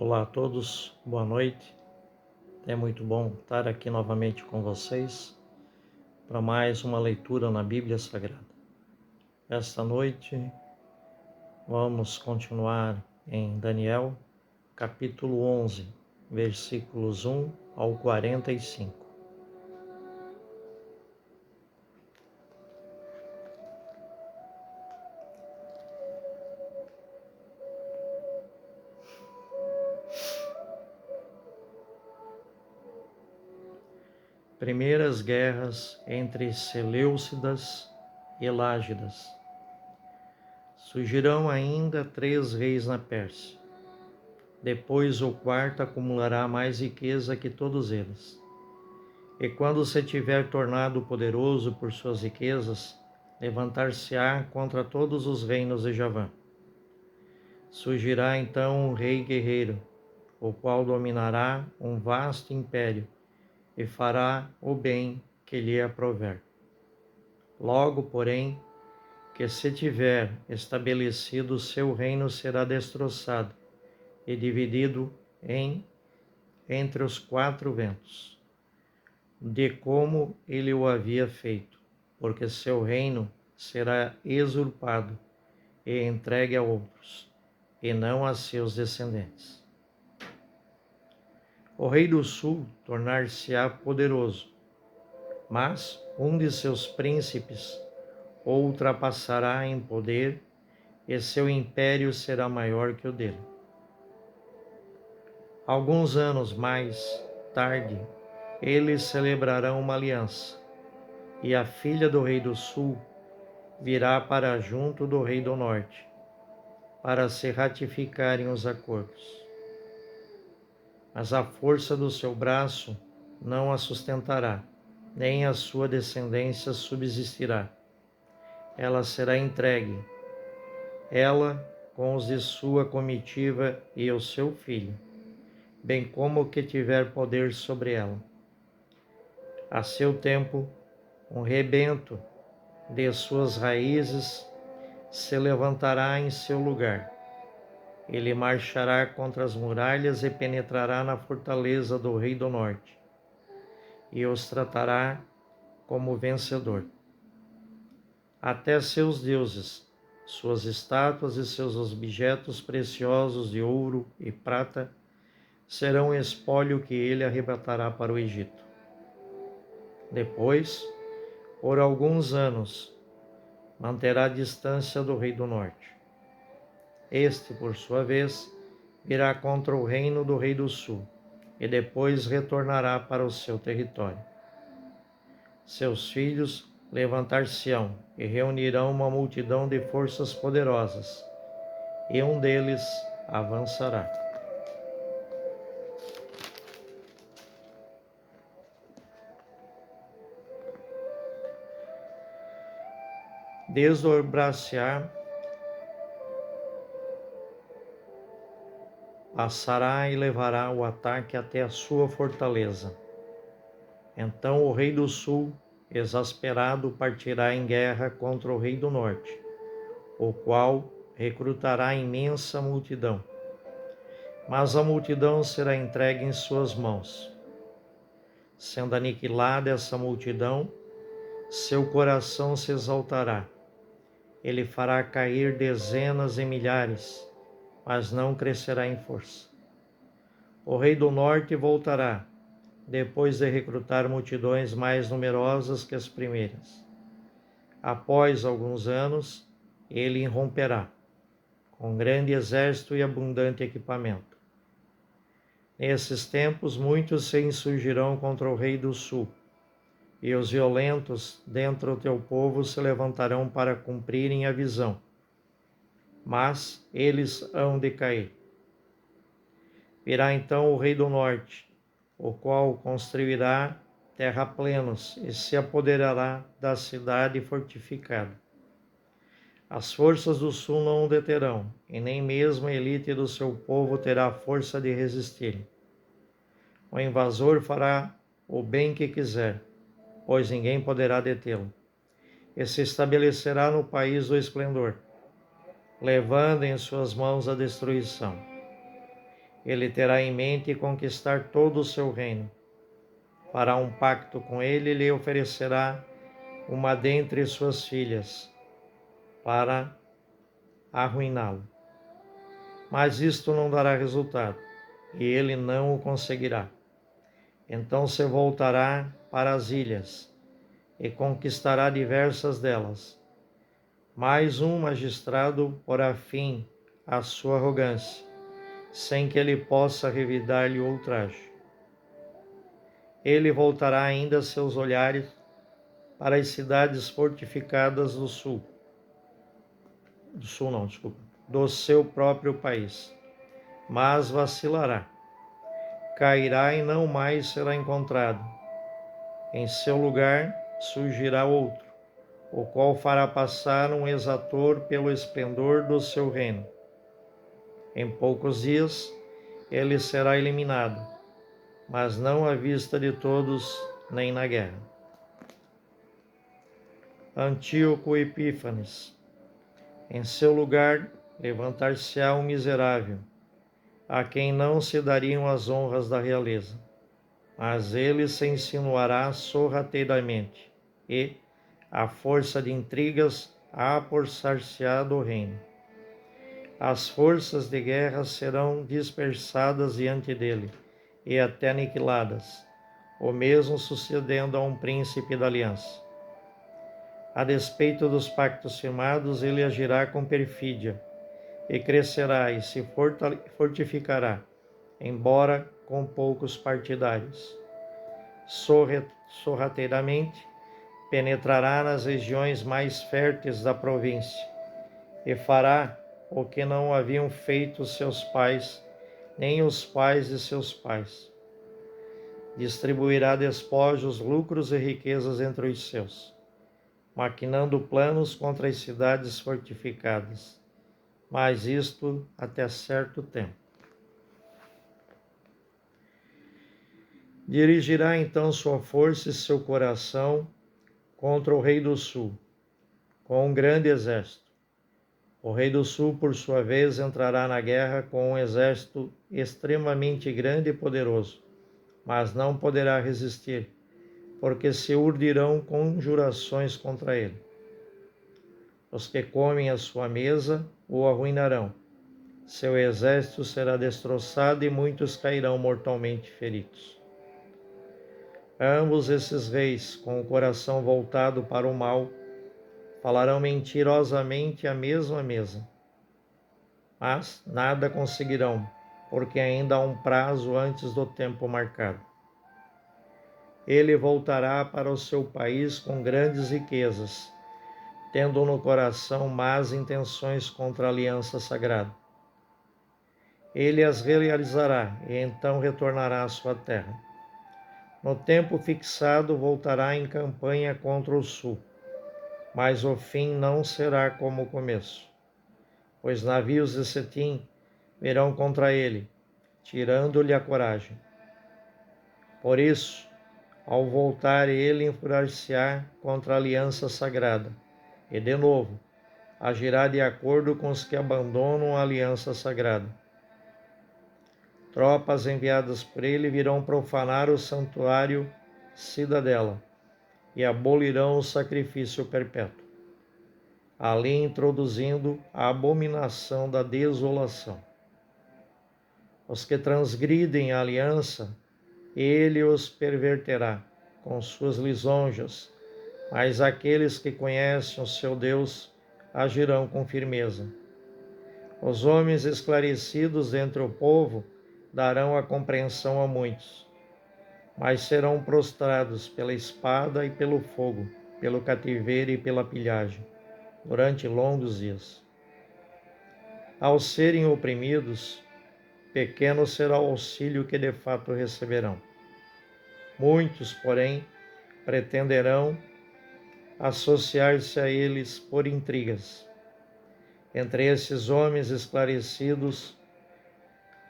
Olá a todos, boa noite. É muito bom estar aqui novamente com vocês para mais uma leitura na Bíblia Sagrada. Esta noite vamos continuar em Daniel, capítulo 11, versículos 1 ao 45. Primeiras guerras entre Seleucidas e Lágidas. Surgirão ainda 3 reis na Pérsia. Depois o quarto acumulará mais riqueza que todos eles. E quando se tiver tornado poderoso por suas riquezas, levantar-se-á contra todos os reinos de Javã. Surgirá então um rei guerreiro, o qual dominará um vasto império e fará o bem que lhe aprouver. Logo, porém, que se tiver estabelecido o seu reino será destroçado e dividido entre os 4 ventos, de como ele o havia feito, porque seu reino será usurpado e entregue a outros, e não a seus descendentes. O rei do sul tornar-se-á poderoso, mas um de seus príncipes o ultrapassará em poder, e seu império será maior que o dele. Alguns anos mais tarde, eles celebrarão uma aliança, e a filha do rei do sul virá para junto do rei do norte, para se ratificarem os acordos. Mas a força do seu braço não a sustentará, nem a sua descendência subsistirá. Ela será entregue, ela com os de sua comitiva e o seu filho, bem como o que tiver poder sobre ela. A seu tempo, um rebento de suas raízes se levantará em seu lugar. Ele marchará contra as muralhas e penetrará na fortaleza do rei do norte, e os tratará como vencedor. Até seus deuses, suas estátuas e seus objetos preciosos de ouro e prata serão espólio que ele arrebatará para o Egito. Depois, por alguns anos, manterá a distância do rei do norte. Este, por sua vez, virá contra o reino do rei do sul, e depois retornará para o seu território. Seus filhos levantar-se-ão e reunirão uma multidão de forças poderosas, e um deles avançará. Desdobrar-se-á, passará e levará o ataque até a sua fortaleza. Então o rei do sul, exasperado, partirá em guerra contra o rei do norte, o qual recrutará imensa multidão. Mas a multidão será entregue em suas mãos. Sendo aniquilada essa multidão, seu coração se exaltará. Ele fará cair dezenas e milhares, mas não crescerá em força. O rei do norte voltará, depois de recrutar multidões mais numerosas que as primeiras. Após alguns anos, ele irromperá, com grande exército e abundante equipamento. Nesses tempos, muitos se insurgirão contra o rei do sul, e os violentos dentro do teu povo se levantarão para cumprirem a visão, mas eles hão de cair. Virá então o rei do norte, o qual construirá terraplenos e se apoderará da cidade fortificada. As forças do sul não o deterão, e nem mesmo a elite do seu povo terá força de resistir. O invasor fará o bem que quiser, pois ninguém poderá detê-lo, e se estabelecerá no país do esplendor, levando em suas mãos a destruição. ele terá em mente conquistar todo o seu reino. Fará um pacto com ele e lhe oferecerá uma dentre suas filhas para arruiná-lo. Mas isto não dará resultado, e ele não o conseguirá. Então se voltará para as ilhas e conquistará diversas delas. Mais um magistrado porá fim à sua arrogância, sem que ele possa revidar-lhe o ultraje. Ele voltará ainda seus olhares para as cidades fortificadas do seu próprio país, mas vacilará. Cairá e não mais será encontrado. Em seu lugar surgirá outro, o qual fará passar um exator pelo esplendor do seu reino. Em poucos dias ele será eliminado, mas não à vista de todos, nem na guerra. Antíoco Epífanes. Em seu lugar levantar-se-á um miserável, a quem não se dariam as honras da realeza, mas ele se insinuará sorrateiramente e, à força de intrigas, apossar-se-á do reino. As forças de guerra serão dispersadas diante dele e até aniquiladas, o mesmo sucedendo a um príncipe da aliança. A despeito dos pactos firmados, ele agirá com perfídia, e crescerá e se fortificará, embora com poucos partidários. Sorrateiramente, penetrará nas regiões mais férteis da província, e fará o que não haviam feito seus pais, nem os pais de seus pais. Distribuirá despojos, lucros e riquezas entre os seus, maquinando planos contra as cidades fortificadas, mas isto até certo tempo. Dirigirá então sua força e seu coração contra o rei do sul, com um grande exército. O rei do sul, por sua vez, entrará na guerra com um exército extremamente grande e poderoso, mas não poderá resistir, porque se urdirão conjurações contra ele. Os que comem à sua mesa o arruinarão. Seu exército será destroçado e muitos cairão mortalmente feridos. Ambos esses reis, com o coração voltado para o mal, falarão mentirosamente à mesma mesa, mas nada conseguirão, porque ainda há um prazo antes do tempo marcado. Ele voltará para o seu país com grandes riquezas, tendo no coração más intenções contra a aliança sagrada. Ele as realizará e então retornará à sua terra. No tempo fixado voltará em campanha contra o sul, mas o fim não será como o começo, pois navios de Setim virão contra ele, tirando-lhe a coragem. Por isso, ao voltar, ele enfurecer-se-á contra a aliança sagrada, e de novo agirá de acordo com os que abandonam a aliança sagrada. Tropas enviadas por ele virão profanar o santuário cidadela e abolirão o sacrifício perpétuo, ali introduzindo a abominação da desolação. Os que transgridem a aliança, ele os perverterá com suas lisonjas, mas aqueles que conhecem o seu Deus agirão com firmeza. Os homens esclarecidos entre o povo darão a compreensão a muitos, mas serão prostrados pela espada e pelo fogo, pelo cativeiro e pela pilhagem, durante longos dias. Ao serem oprimidos, pequeno será o auxílio que de fato receberão. Muitos, porém, pretenderão associar-se a eles por intrigas. Entre esses homens esclarecidos,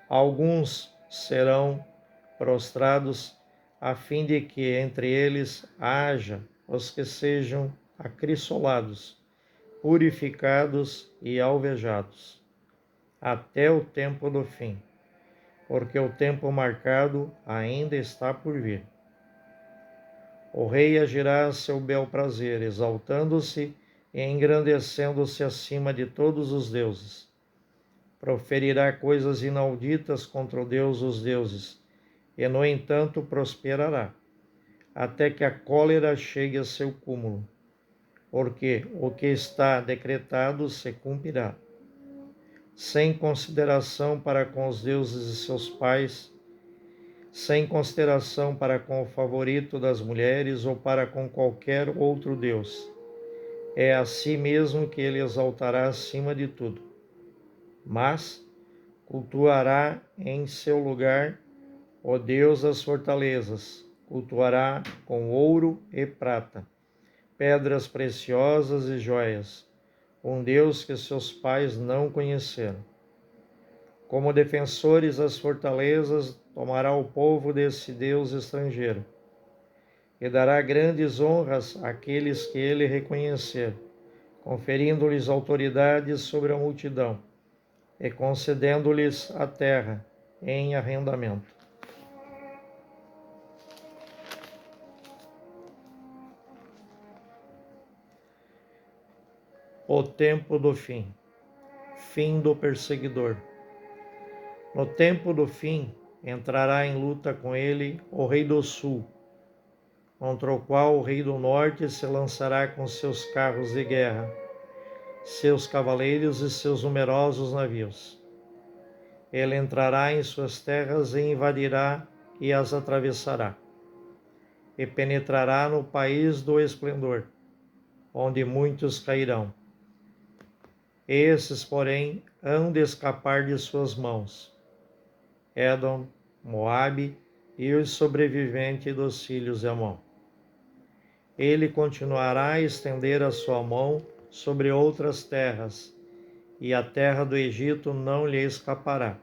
alguns serão prostrados, a fim de que entre eles haja os que sejam acrisolados, purificados e alvejados, até o tempo do fim. porque o tempo marcado ainda está por vir. O rei agirá a seu bel prazer, exaltando-se e engrandecendo-se acima de todos os deuses. Proferirá coisas inauditas contra o Deus dos deuses, e no entanto prosperará, até que a cólera chegue a seu cúmulo, porque o que está decretado se cumprirá. Sem consideração para com os deuses de seus pais, sem consideração para com o favorito das mulheres ou para com qualquer outro Deus. É a si mesmo que ele exaltará acima de tudo. Mas cultuará em seu lugar o Deus das fortalezas, cultuará com ouro e prata, pedras preciosas e joias, um Deus que seus pais não conheceram. Como defensores das fortalezas, tomará o povo desse Deus estrangeiro e dará grandes honras àqueles que ele reconhecer, conferindo-lhes autoridade sobre a multidão e concedendo-lhes a terra em arrendamento. O tempo do fim, fim do perseguidor. No tempo do fim, entrará em luta com ele o rei do sul, contra o qual o rei do norte se lançará com seus carros de guerra, seus cavaleiros e seus numerosos navios. Ele entrará em suas terras e invadirá e as atravessará, e penetrará no país do esplendor, onde muitos cairão. Esses, porém, hão de escapar de suas mãos: Edom, Moabe e os sobreviventes dos filhos de Amon. Ele continuará a estender a sua mão sobre outras terras, e a terra do Egito não lhe escapará.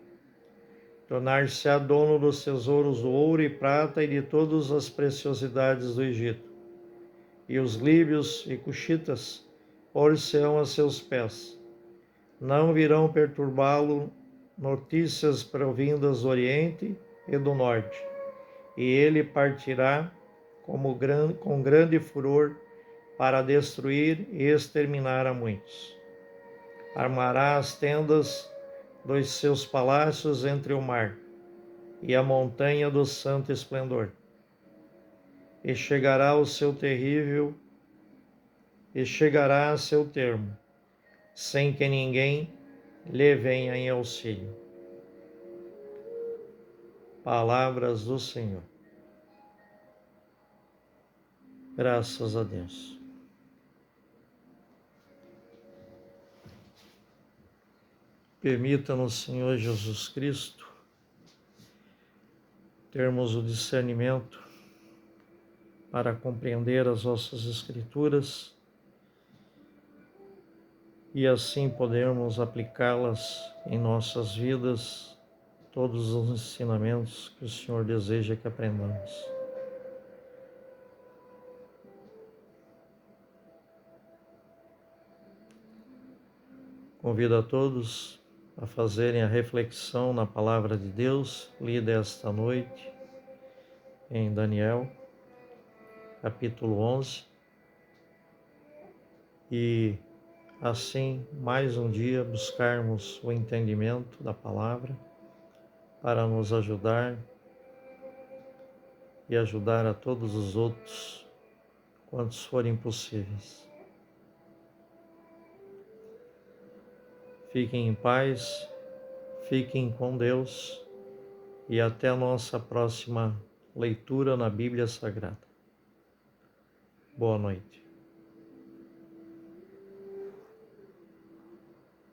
Tornar-se-á dono dos tesouros do ouro e prata e de todas as preciosidades do Egito. E os líbios e cuxitas por-se-ão a seus pés. Não virão perturbá-lo notícias provindas do Oriente e do Norte, e ele partirá com grande furor para destruir e exterminar a muitos. Armará as tendas dos seus palácios entre o mar e a montanha do santo esplendor, e chegará a seu termo, sem que ninguém lhe venha em auxílio. Palavras do Senhor. Graças a Deus. Permita-nos, Senhor Jesus Cristo, termos o discernimento para compreender as vossas Escrituras e assim podermos aplicá-las em nossas vidas, todos os ensinamentos que o Senhor deseja que aprendamos. Convido a todos a fazerem a reflexão na Palavra de Deus, lida esta noite em Daniel, capítulo 11, e assim, mais um dia, buscarmos o entendimento da Palavra para nos ajudar e ajudar a todos os outros, quantos forem possíveis. Fiquem em paz, fiquem com Deus e até a nossa próxima leitura na Bíblia Sagrada. Boa noite.